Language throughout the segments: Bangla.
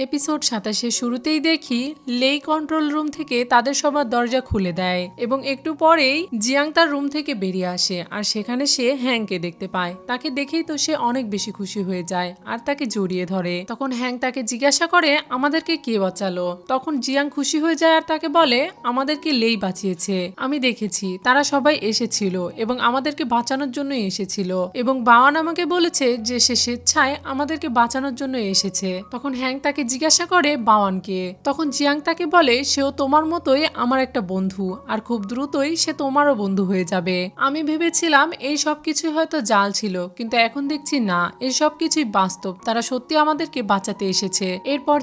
এপিসোড ২৭-এর শুরুতেই দেখি লেই কন্ট্রোল রুম থেকে তাদের সবার দরজা খুলে দেয় এবং একটু পরেই জিয়াং তার রুম থেকে বেরিয়ে আসে আর সেখানে সে হ্যাংকে দেখতে পায়। তাকে দেখেই তো সে অনেক বেশি খুশি হয়ে যায় আর তাকে জড়িয়ে ধরে। তখন হ্যাং তাকে জিজ্ঞাসা করে আমাদেরকে কে বাঁচালো। তখন জিয়াং খুশি হয়ে যায় আর তাকে বলে আমাদেরকে লেই বাঁচিয়েছে, আমি দেখেছি তারা সবাই এসেছিল এবং আমাদেরকে বাঁচানোর জন্য এসেছিল এবং বাওয়ান আমাকে বলেছে যে সে স্বেচ্ছায় আমাদেরকে বাঁচানোর জন্য এসেছে। তখন হ্যাং তাকে জিজ্ঞাসা করে বাওয়ানকে। তখন জিয়াং তাকে বলে সেও তোমার মতোই আমার একটা বন্ধু আর খুব দ্রুতই সে তোমারও বন্ধু হয়ে যাবে। আমি ভেবেছিলাম এই সব কিছু হয়তো জাল ছিল, কিন্তু এখন দেখছি না, এই সব কিছুই বাস্তব, তারা সত্যি আমাদেরকে বাঁচাতে এসেছে। এরপর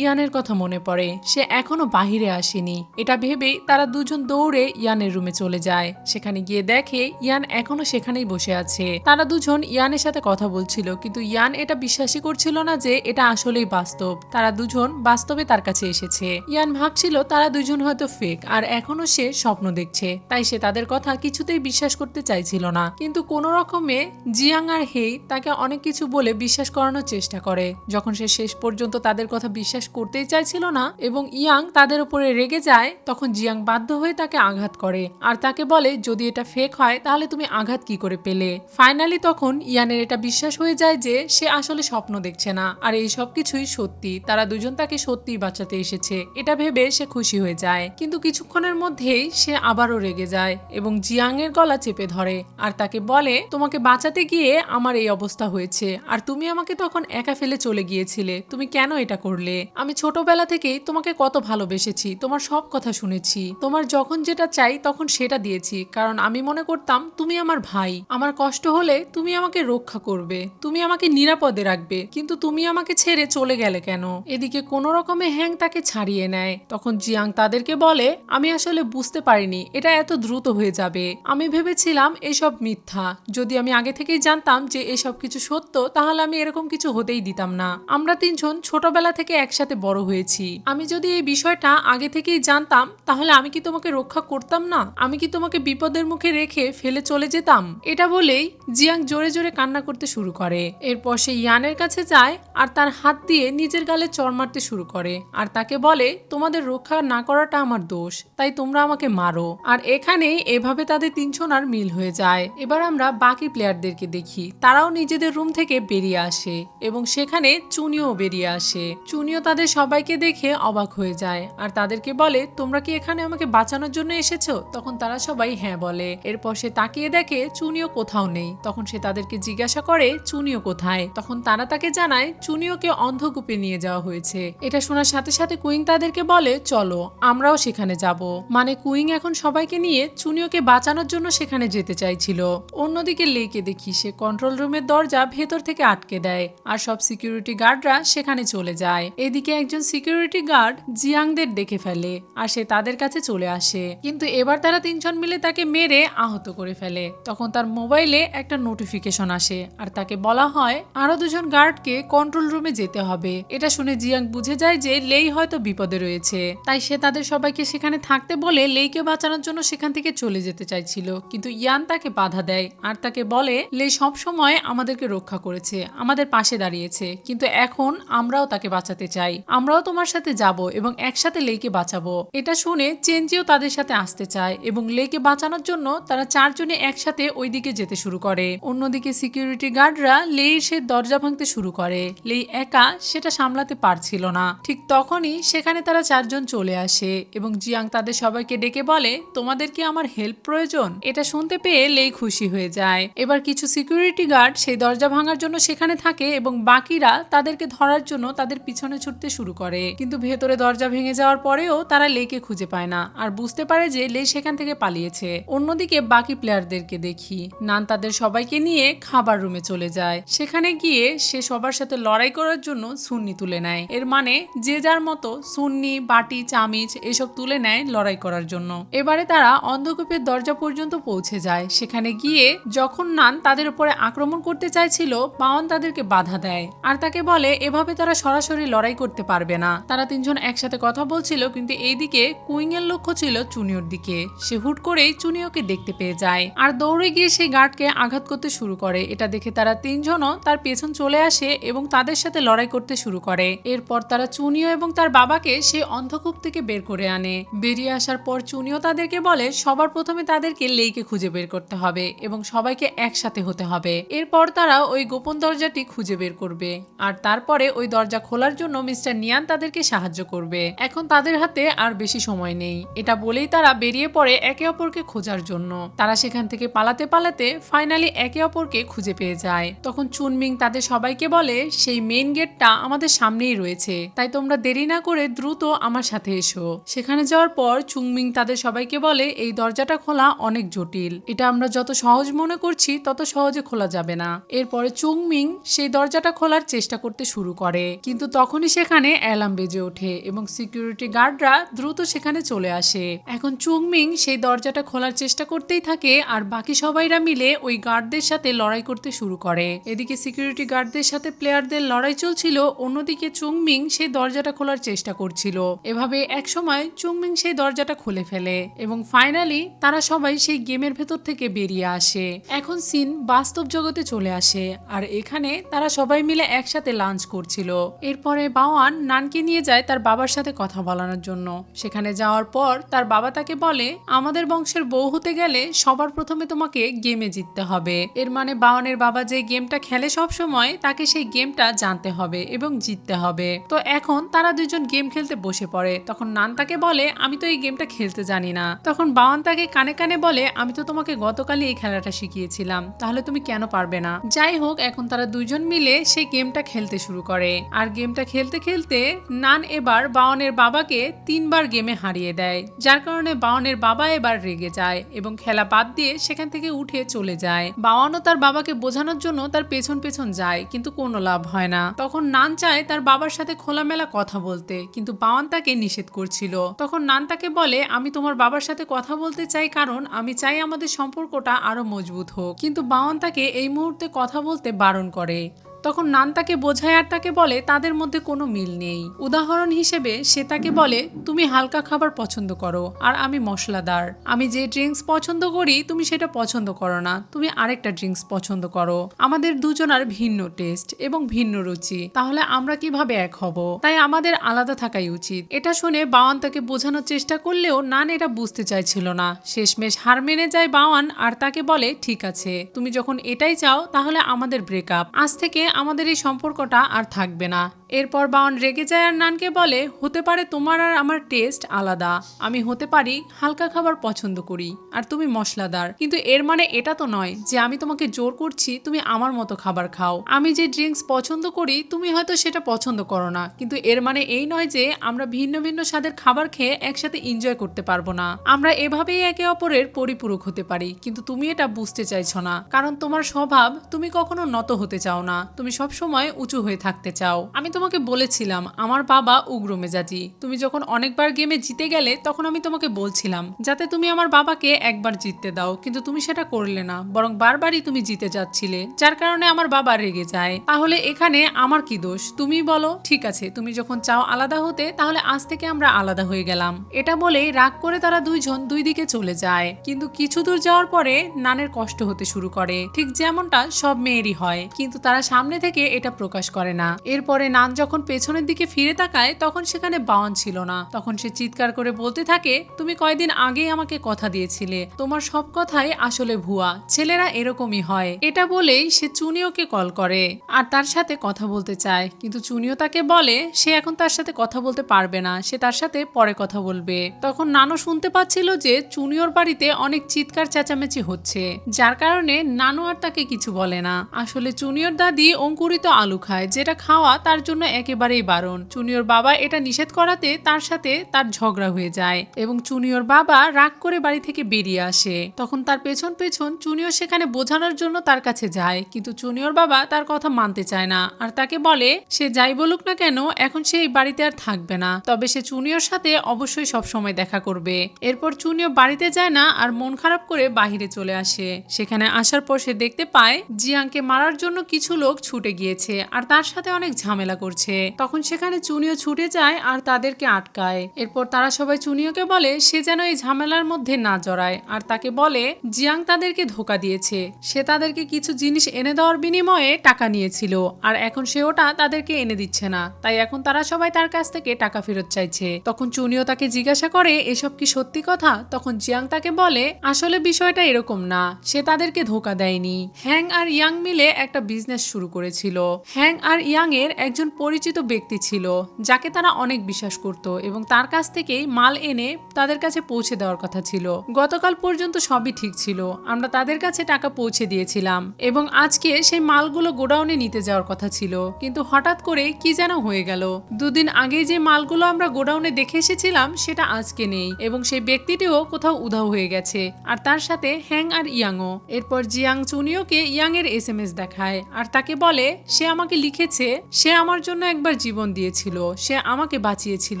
ইয়ানের কথা মনে পড়ে, সে এখনো বাহিরে আসেনি। এটা ভেবেই তারা দুজন দৌড়ে ইয়ানের রুমে চলে যায়। সেখানে গিয়ে দেখে ইয়ান এখনো সেখানেই বসে আছে। তারা দুজন ইয়ানের সাথে কথা বলছিল, কিন্তু ইয়ান এটা বিশ্বাসই করছিল না যে এটা আসলেই বাস্তব। তারা দুজন বাস্তবে তার কাছে এসেছে। ইয়ান ভাবছিল তারা দুজন হয়তো ফেক আর এখনো সে স্বপ্ন দেখছে, তাই সে তাদের কথা কিছুতেই বিশ্বাস করতে চাইছিল না। কিন্তু কোনো রকমে জিয়াং আর হেই তাকে অনেক কিছু বলে বিশ্বাস করানোর চেষ্টা করে। যখন সে শেষ পর্যন্ত তাদের কথা বিশ্বাস করতেই চাইছিল না এবং ইয়াং তাদের উপরে রেগে যায়, তখন জিয়াং বাধ্য হয়ে তাকে আঘাত করে আর তাকে বলে যদি এটা ফেক হয় তাহলে তুমি আঘাত কি করে পেলে। ফাইনালি তখন ইয়ানের এটা বিশ্বাস হয়ে যায় যে সে আসলে স্বপ্ন দেখছে না আর এই সব কিছুই সত্যি, তারা দুজন তাকে সত্যিই বাঁচাতে এসেছে। এটা ভেবে সে খুশি হয়ে যায়, কিন্তু কিছুক্ষণের মধ্যেই সে আবারও রেগে যায় এবং জিয়াং এর গলা চেপে ধরে আর তাকে বলে তোমাকে বাঁচাতে গিয়ে আমার এই অবস্থা হয়েছে আর তুমি আমাকে তখন একা ফেলে চলে গিয়েছিলে, তুমি কেন এটা করলে। আমি ছোটবেলা থেকেই তোমাকে কত ভালোবেসেছি, তোমার সব কথা শুনেছি, তোমার যখন যেটা চাই তখন সেটা দিয়েছি, কারণ আমি মনে করতাম তুমি আমার ভাই, আমার কষ্ট হলে তুমি আমাকে রক্ষা করবে, তুমি আমাকে নিরাপদে রাখবে, কিন্তু তুমি আমাকে ছেড়ে চলে গেলে কেন। এদিকে কোনো রকমে হ্যাং তাকে ছাড়িয়ে নেয়। তখন জিয়াং তাদেরকে বলে আমি আসলে বুঝতে পারিনি এটা এত দ্রুত হয়ে যাবে, আমি ভেবেছিলাম এসব মিথ্যা, যদি আমি আগে থেকেই জানতাম যে এসব কিছু সত্য তাহলে আমি এরকম কিছু হতেই দিতাম না। আমরা তিনজন ছোটবেলা থেকে একসাথে বড় হয়েছি, আমি যদি এই বিষয়টা আগে থেকেই জানতাম তাহলে আমি কি তোমাকে রক্ষা করতাম না, আমি কি তোমাকে বিপদের মুখে রেখে ফেলে চলে যেতাম। এটা বলেই জিয়াং জোরে জোরে কান্না করতে শুরু করে। এরপর সে ইয়ানের কাছে যায় আর তার হাত দিয়ে নিজের গালে চড় মারতে শুরু করে আর তাকে বলে তোমাদের রক্ষা না করাটা আমার দোষ, তাই তোমরা আমাকে মারো। আর এখানেই এভাবে তাদের তিনজনার মিল হয়ে যায়। এবার আমরা বাকি প্লেয়ারদেরকে দেখি, তারাও নিজেদের রুম থেকে বেরিয়ে আসে এবং সেখানে চুনিও বেরিয়ে আসে। চুনিও তাদের সবাইকে দেখে অবাক হয়ে যায় আর তাদেরকে বলে তোমরা কি এখানে আমাকে বাঁচানোর জন্য এসেছো। তখন তারা সবাই হ্যাঁ বলে। এরপর সে তাকিয়ে দেখে চুনিও কোথাও নেই। তখন সে তাদেরকে জিজ্ঞাসা করে চুনিও কোথায়। তখন তারা তাকে জানায় চুনিওকে অন্ধকূপে নিয়ে যাওয়া হয়েছে। এটা শোনার সাথে সাথে কুইং তাদেরকে বলে চলো আমরাও সেখানে যাব। মানে কুইং এখন সবাইকে নিয়ে চুনিওকে বাঁচানোর জন্য সেখানে যেতে চাইছিল। অন্যদিকে লেইকে দেখি সে কন্ট্রোল রুমের দরজা ভেতর থেকে আটকে দেয় আর সব সিকিউরিটি গার্ডরা সেখানে চলে যায়। এদিকে একজন সিকিউরিটি গার্ড জিয়াংদের দেখে ফেলে আর সে তাদের কাছে চলে আসে, কিন্তু এবার তারা তিনজন মিলে তাকে মেরে আহত করে ফেলে। তখন তার মোবাইলে একটা নোটিফিকেশন আসে আর তাকে বলা হয় আরো দুজন গার্ডকে কন্ট্রোল রুমে যেতে হবে। এটা শুনে জিয়াং বুঝে যায় যে লেই হয়তো বিপদে রয়েছে, তাই সে তাদের সবাইকে সেখানে থাকতে বলে লেইকে বাঁচানোর জন্য সেখান থেকে চলে যেতে চাইছিল, কিন্তু ইয়ান তাকে বাধা দেয় আর তাকে বলে লেই সব সময় আমাদেরকে রক্ষা করেছে, আমাদের পাশে দাঁড়িয়েছে, কিন্তু এখন আমরাও তাকে বাঁচাতে চাই, আমরাও তোমার সাথে যাব এবং একসাথে লেইকে বাঁচাবো। এটা শুনে চেনজিও তাদের সাথে আসতে চায় এবং লেইকে বাঁচানোর জন্য তারা চারজনে একসাথে ওইদিকে যেতে শুরু করে। অন্যদিকে সিকিউরিটি গার্ডরা লেইর সে দরজা ভাঙতে শুরু করে। লেই একা সেটা সামলাতে পারছিল না। ঠিক তখনই সেখানে তারা চারজন চলে আসে এবং জিয়াং তাদের সবাইকে ডেকে বলে তোমাদের কি আমার হেল্প প্রয়োজন। এটা শুনতে পেয়ে লেই খুশি হয়ে যায়। এবার কিছু সিকিউরিটি গার্ড সেই দরজা ভাঙার জন্য সেখানে থাকে এবং বাকিরা তাদেরকে ধরার জন্য তাদের পিছনে ছুটতে শুরু করে, কিন্তু ভেতরে দরজা ভেঙে যাওয়ার পরেও তারা লেইকে খুঁজে পায় না আর বুঝতে পারে যে লেই সেখান থেকে পালিয়েছে। অন্যদিকে বাকি প্লেয়ারদেরকে দেখি নান তাদের সবাইকে নিয়ে খাবার রুমে চলে যায়। সেখানে গিয়ে সে সবার সাথে লড়াই করার জন্য সুন্নি তুলে নেয়। এর মানে যে যার মতো সুন্নি, বাটি, চামিচ এসব তুলে নেয় লড়াই করার জন্য। এবারে তারা অন্ধকূপের দরজা পর্যন্ত পৌঁছে যায়। সেখানে গিয়ে যখন নান তাদের উপরে আক্রমণ করতে চাইছিল, বাওয়ান তাদেরকে বাধা দেয় আর তাকে বলে এভাবে তারা সরাসরি লড়াই করতে পারবে না। তারা তিনজন একসাথে কথা বলছিল, কিন্তু এইদিকে কুইং এর লক্ষ্য ছিল চুনিওর দিকে। সে হুট করেই চুনিওকে দেখতে পেয়ে যায় আর দৌড়ে গিয়ে সেই গার্ডকে আঘাত করতে শুরু করে। এটা দেখে তারা তিনজনও তার পেছন চলে আসে এবং তাদের সাথে লড়াই করতে শুরু শুরু করে। এরপর তারা চুনিও এবং তার বাবাকে সেই অন্ধকূপ থেকে বের করে আনে। বেরিয়ে আসার পর চুনিও তাদেরকে বলে সবার প্রথমে তাদেরকে লেইকে খুঁজে বের করতে হবে এবং সবাইকে একসাথে হতে হবে। এরপর তারা ওই গোপন দরজাটি খুঁজে বের করবে আর তারপরে ওই দরজা খোলার জন্য মিস্টার নিয়ান তাদেরকে সাহায্য করবে। এখন তাদের হাতে আর বেশি সময় নেই। এটা বলেই তারা বেরিয়ে পড়ে একে অপরকে খোঁজার জন্য। তারা সেখান থেকে পালাতে পালাতে ফাইনালি একে অপরকে খুঁজে পেয়ে যায়। তখন চুনমিং তাদের সবাইকে বলে সেই মেইন গেটটা আমাদের সামনেই রয়েছে, তাই তোমরা দেরি না করে দ্রুত আমার সাথে এসো। সেখানে যাওয়ার পর চুংমিং তাদের সবাইকে বলে এই দরজাটা খোলা অনেক জটিল, এটা আমরা যত সহজ মনে করছি তত সহজে খোলা যাবে না। এরপরে চুংমিং সেই দরজাটা খোলার চেষ্টা করতে শুরু করে, কিন্তু তখনই সেখানে অ্যালার্ম বেজে ওঠে এবং সিকিউরিটি গার্ডরা দ্রুত সেখানে চলে আসে। এখন চুংমিং সেই দরজাটা খোলার চেষ্টা করতেই থাকে আর বাকি সবাইরা মিলে ওই গার্ডদের সাথে লড়াই করতে শুরু করে। এদিকে সিকিউরিটি গার্ডদের সাথে প্লেয়ারদের লড়াই চলছিল, অন্যদিকে চুংমিং সেই দরজাটা খোলার চেষ্টা করছিল। এভাবে একসময় চুংমিং সেই দরজাটা খুলে ফেলে এবং ফাইনালি তারা সবাই সেই গেমের ভেতর থেকে বেরিয়ে আসে। এখন সিন বাস্তব জগতে চলে আসে আর এখানে তারা সবাই মিলে একসাথে লাঞ্চ করছিল। এরপরে বাওয়ান নানকে নিয়ে যায় তার বাবার সাথে কথা বলানোর জন্য। সেখানে যাওয়ার পর তার বাবা তাকে বলে আমাদের বংশের বউ হতে গেলে সবার প্রথমে তোমাকে গেমে জিততে হবে। এর মানে বাওয়ানের বাবা যে গেমটা খেলে সব সময় তাকে সেই গেমটা জানতে হবে এবং জিততে হবে। তো এখন তারা দুজন গেম খেলতে বসে পড়ে। তখন নান তাকে বলে আমি তো এই গেমটা খেলতে জানি না। তখন বাওয়ান তাকে কানে কানে বলে আমি তো তোমাকে গতকালই এই খেলাটা শিখিয়েছিলাম, তাহলে তুমি কেন পারবে না। যাই হোক, এখন তারা দুজন মিলে সেই গেমটা খেলতে শুরু করে আর গেমটা খেলতে খেলতে নান এবার বাওয়ানের বাবাকে 3 বার গেমে হারিয়ে দেয়, যার কারণে বাওয়ানের বাবা এবার রেগে যায় এবং খেলা বাদ দিয়ে সেখান থেকে উঠে চলে যায়। বাওয়ানও তার বাবাকে বোঝানোর জন্য তার পেছন পেছন যায়, কিন্তু কোনো লাভ হয় না। তখন নান চায় তার বাবার সাথে খোলামেলা কথা বলতে, কিন্তু বাওয়ান তাকে নিষেধ করছিল। তখন নান তাকে বলে আমি তোমার বাবার সাথে কথা বলতে চাই কারণ আমি চাই আমাদের সম্পর্কটা আরো মজবুত হোক, কিন্তু বাওয়ান তাকে এই মুহূর্তে কথা বলতে বারণ করে। তখন নান তাকে বোঝায় আর তাকে বলে তাদের মধ্যে কোনো মিল নেই। উদাহরণ হিসেবে সে তাকে বলে তুমি হালকা খাবার পছন্দ করো আর আমি মশলাদার, আমি যে ড্রিঙ্কস পছন্দ করি তুমি সেটা পছন্দ করো না, তুমি আরেকটা ড্রিঙ্কস পছন্দ করো। আমাদের দুজনার ভিন্ন টেস্ট এবং ভিন্ন রুচি, তাহলে আমরা কিভাবে এক হব? তাই আমাদের আলাদা থাকাই উচিত। এটা শুনে বাওয়ান তাকে বোঝানোর চেষ্টা করলেও নান এটা বুঝতে চাইছিল না। শেষমেশ হার মেনে যায় বাওয়ান আর তাকে বলে ঠিক আছে, তুমি যখন এটাই চাও তাহলে আমাদের ব্রেকআপ, আজ থেকে আমাদের এই সম্পর্কটা আর থাকবে না। এরপর বাওয়ান রেগে যায় আর নানকে বলে হতে পারে তোমার আর আমার টেস্ট আলাদা, আমি হতে পারি হালকা খাবার পছন্দ করি আর তুমি মশলাদার, কিন্তু এর মানে এটা তো নয় যে আমি তোমাকে জোর করছি তুমি আমার মতো খাবার খাও। আমি যে ড্রিঙ্কস পছন্দ করি তুমি হয়তো সেটা পছন্দ করো না, কিন্তু এর মানে এই নয় যে আমরা ভিন্ন ভিন্ন স্বাদের খাবার খেয়ে একসাথে এনজয় করতে পারবো না। আমরা এভাবেই একে অপরের পরিপূরক হতে পারি, কিন্তু তুমি এটা বুঝতে চাইছো না কারণ তোমার স্বভাব, তুমি কখনো নত হতে চাও না, তুমি সব সময় উঁচু হয়ে থাকতে চাও। আমি তোমাকে বলেছিলাম আমার বাবা উগ্র মেজাজি, তুমি যখন অনেকবার গেমে জিতে গেলে তখন আমি তোমাকে বলছিলাম যাতে তুমি আমার বাবাকে একবার জিততে দাও, কিন্তু তুমি সেটা করলে না, বরং বারবারই তুমি জিতে যাচ্ছিলে, যার কারণে আমার বাবা রেগে যায়। তাহলে এখানে আমার কি দোষ তুমি বলো? ঠিক আছে, তুমি যখন চাও আলাদা হতে তাহলে আজ থেকে আমরা আলাদা হয়ে গেলাম। এটা বলেই রাগ করে তারা দুইজন দুই দিকে চলে যায়। কিন্তু কিছু দূর যাওয়ার পরে নানের কষ্ট হতে শুরু করে, ঠিক যেমনটা সব মেয়েরই হয়, কিন্তু তারা সামনে থেকে এটা প্রকাশ করে না। এরপরে নান যখন পেছনের দিকে ফিরে তাকায় তখন সেখানে বাওয়ান ছিল না। তখন সে চিৎকার করে বলতে থাকে তুমি কয়দিন আগেই আমাকে কথা দিয়েছিলে, তোমার সব কথাই আসলে ভুয়া, ছেলেরা এরকমই হয়। এটা বলেই সে চুনিওকে কল করে আর তার সাথে কথা বলতে চায়, কিন্তু চুনিও তাকে বলে সে এখন তার সাথে কথা বলতে পারবে না, সে তার সাথে পরে কথা বলবে। তখন নানু শুনতে পাচ্ছিল যে চুনিওর বাড়িতে অনেক চিৎকার চেঁচামেচি হচ্ছে, যার কারণে নানু আর তাকে কিছু বলে না। আসলে চুনিওর দাদি অঙ্কুরিত আলু খায়, যেটা খাওয়া তার জন্য একেবারেই বারণ। চুনিওর বাবা এটা নিষেধ করাতে তার সাথে তার ঝগড়া হয়ে যায় এবং চুনিওর বাবা রাগ করে বাড়ি থেকে বেরিয়ে আসে। তখন তার পেছন পেছন চুনিও সেখানে বোঝানোর জন্য তার কাছে যায়, কিন্তু চুনিওর বাবা তার কথা মানতে চায় না আর তাকে বলে সে যাই বলুক না কেন এখন সে এই বাড়িতে আর থাকবে না, তবে সে চুনিওর সাথে অবশ্যই সব সময় দেখা করবে। এরপর চুনিও বাড়িতে যায় না আর মন খারাপ করে বাহিরে চলে আসে। সেখানে আসার পর সে দেখতে পায় জিয়াংকে মারার জন্য কিছু লোক ছুটে গিয়েছে আর তার সাথে অনেক ঝামেলা করছে। তখন সেখানে চুনিও ছুটে যায় আর তাদেরকে আটকায়। এরপর তারা সবাই চুনিওকে বলে সে যেন এই ঝামেলার মধ্যে না জড়ায় আর তাকে বলে জিয়াং তাদেরকে ধোকা দিয়েছে, সে তাদেরকে কিছু জিনিস এনে দেওয়ার বিনিময়ে টাকা নিয়েছিল আর এখন সে ওটা তাদেরকে এনে দিচ্ছে না, তাই এখন তারা সবাই তার কাছ থেকে টাকা ফেরত চাইছে। তখন চুনিও তাকে জিজ্ঞাসা করে এসব কি সত্যি কথা? তখন জিয়াং তাকে বলে আসলে বিষয়টা এরকম না, সে তাদেরকে ধোকা দেয়নি। হ্যাং আর ইয়াং মিলে একটা বিজনেস শুরু করেছিল। হ্যাং আর ইয়াং এর একজন পরিচিত ব্যক্তি ছিল যাকে তারা অনেক বিশ্বাস করত এবং তার কাছ থেকেই মাল এনে তাদের কাছে পৌঁছে দেওয়ার কথা ছিল। গতকাল পর্যন্ত সবই ঠিক ছিল, আমরা তাদের কাছে টাকা পৌঁছে দিয়েছিলাম এবং আজকে সেই মালগুলো গোডাউনে নিতে যাওয়ার কথা ছিল, কিন্তু হঠাৎ করে কি যেন হয়ে গেল। দুদিন আগে যে মালগুলো আমরা গোডাউনে দেখে এসেছিলাম সেটা আজকে নেই এবং সেই ব্যক্তিটিও কোথাও উধাও হয়ে গেছে আর তার সাথে হ্যাং আর ইয়াংও। এরপর জিয়াং চুনিওকে ইয়াং এর SMS দেখায় আর তাকে বলে সে আমাকে লিখেছে সে আমার জন্য একবার জীবন দিয়েছিল, সে আমাকে বাঁচিয়েছিল,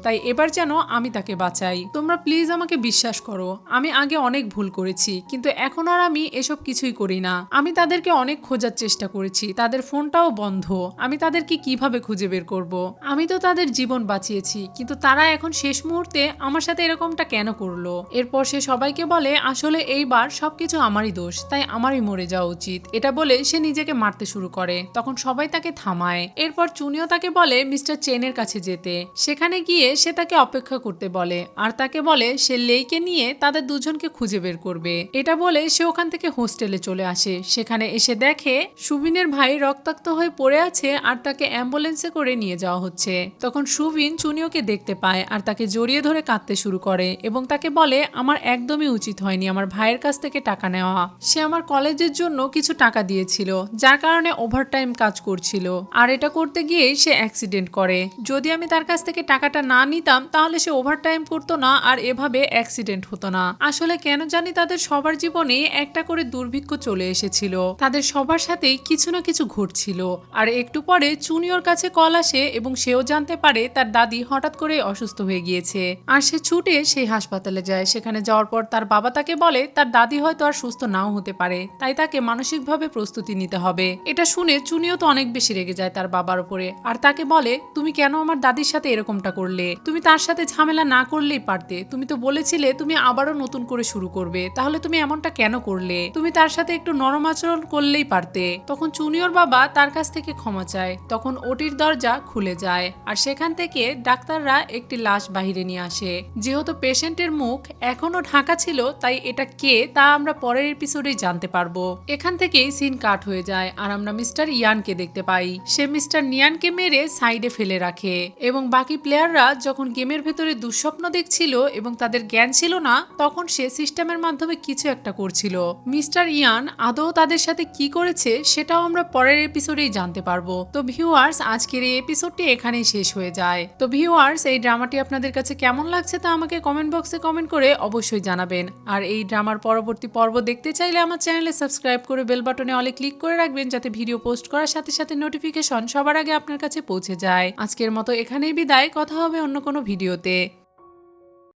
তাই এবার যেন আমি তাকে বাঁচাই। তোমরা প্লিজ আমাকে বিশ্বাস করো, আমি আগে অনেক ভুল করেছি কিন্তু এখন আর আমি এসব কিছুই করি না। আমি তাদেরকে অনেক খোঁজার চেষ্টা করেছি, তাদের ফোনটাও বন্ধ, আমি তাদেরকে কিভাবে খুঁজে বের করব? আমি তো তাদের জীবন বাঁচিয়েছি কিন্তু তারা এখন শেষ মুহূর্তে আমার সাথে এরকমটা কেন করলো? এরপর সে সবাইকে বলে আসলে এইবার সবকিছু আমারই দোষ, তাই আমারই মরে যাওয়া উচিত। এটা বলে সে নিজেকে মারতে শুরু করে, তখন সবাই তাকে থামায়। এরপর চুনিও তাকে বলে মিস্টার চেনের কাছে যেতে। সেখানে গিয়ে সে তাকে অপেক্ষা করতে বলে আর তাকে বলে সে লেইকে নিয়ে তাদের দুজনকে খুঁজে বের করবে। এটা বলে সে ওখান থেকে হোস্টেলে চলে আসে। সেখানে এসে দেখে সুবিনের ভাই রক্তাক্ত হয়ে পড়ে আছে আর তাকে অ্যাম্বুলেন্সে করে নিয়ে যাওয়া হচ্ছে। তখন সুবিন চুনিওকে দেখতে পায় আর তাকে জড়িয়ে ধরে কাঁদতে শুরু করে এবং তাকে বলে আমার একদমই উচিত হয়নি আমার ভাইয়ের কাছ থেকে টাকা নেওয়া। সে আমার কলেজের জন্য কিছু টাকা দিয়েছিল যার কারণে ওভারটাইম কাজ করছিল আর এটা করতে গিয়ে সে অ্যাক্সিডেন্ট করে। যদি আমি তার কাছ থেকে টাকাটা না নিতাম তাহলে সে ওভারটাইম করতো না আর এভাবে অ্যাক্সিডেন্ট হতো না। আসলে কেন জানি তাদের সবার জীবনে একটা করে দুর্ভিক্ষ চলে এসেছিল, তাদের সবার সাথেই কিছু না কিছু ঘটছিল। আর একটু পরে চুনিওর কাছে কল আসে এবং সেও জানতে পারে তার দাদি হঠাৎ করে অসুস্থ হয়ে গিয়েছে আর সে ছুটে সেই হাসপাতালে যায়। সেখানে যাওয়ার পর তার বাবা তাকে বলে তার দাদি হয়তো আর সুস্থ নাও হতে পারে, তাই তাকে মানসিকভাবে প্রস্তুতি নিতে হবে। এটা শুনে চুনিও তো অনেক বেশি রেগে যায় তার বাবার উপরে আর তাকে বলে তুমি কেন আমার দাদির সাথে এরকমটা করলে? তুমি তার সাথে ঝামেলা না করলেই পারতে, তুমি তো বলেছিলে তুমি আবারও নতুন করে শুরু করবে, তাহলে তুমি এমনটা কেন করলে? তুমি তার সাথে একটু নরম আচরণ করলেই পারতে। তখন চুনিওর বাবা তার কাছ থেকে ক্ষমা চায়। তখন ওটির দরজা খুলে যায় আর সেখান থেকে ডাক্তাররা একটি লাশ বাহিরে নিয়ে আসে। যেহেতু পেশেন্টের মুখ এখনো ঢাকা ছিল তাই এটা কে তা আমরা পরের এপিসোডে জানতে পারবো। এখান থেকেই সিন কাট হয়ে যায় আর আমরা মিস্টার ইয়ানকে দেখতে পাই। সে মিস্টার নিয়ানকে মেরে সাইডে ফেলে রাখে এবং বাকি প্লেয়াররা যখন গেমের ভেতরে দুঃস্বপ্ন দেখছিল এবং তাদের জ্ঞান ছিল না তখন সে সিস্টেমের মাধ্যমে কিছু একটা করছিল। মিস্টার ইয়ান আদৌ তাদের সাথে কি করেছে সেটাও আমরা পরের এপিসোডেই জানতে পারবো। তো ভিউয়ার্স আজকের এই এপিসোডটি এখানেই শেষ হয়ে যায়। তো ভিউয়ার্স এই ড্রামাটি আপনাদের কাছে কেমন লাগছে তা আমাকে কমেন্ট বক্সে কমেন্ট করে অবশ্যই জানাবেন। আর এই ড্রামার পরবর্তী পর্ব দেখতে চাইলে আমার চ্যানেলে সাবস্ক্রাইব করে বেল বাটনে অলে ক্লিক করে রাখবেন যাতে ভিডিও পোস্ট করার সাথে সাথে নোটিফিকেশন সবার আগে আপনার কাছে পৌঁছে যায়। আজকের মতো এখানেই বিদায়, কথা হবে অন্য কোনো ভিডিওতে।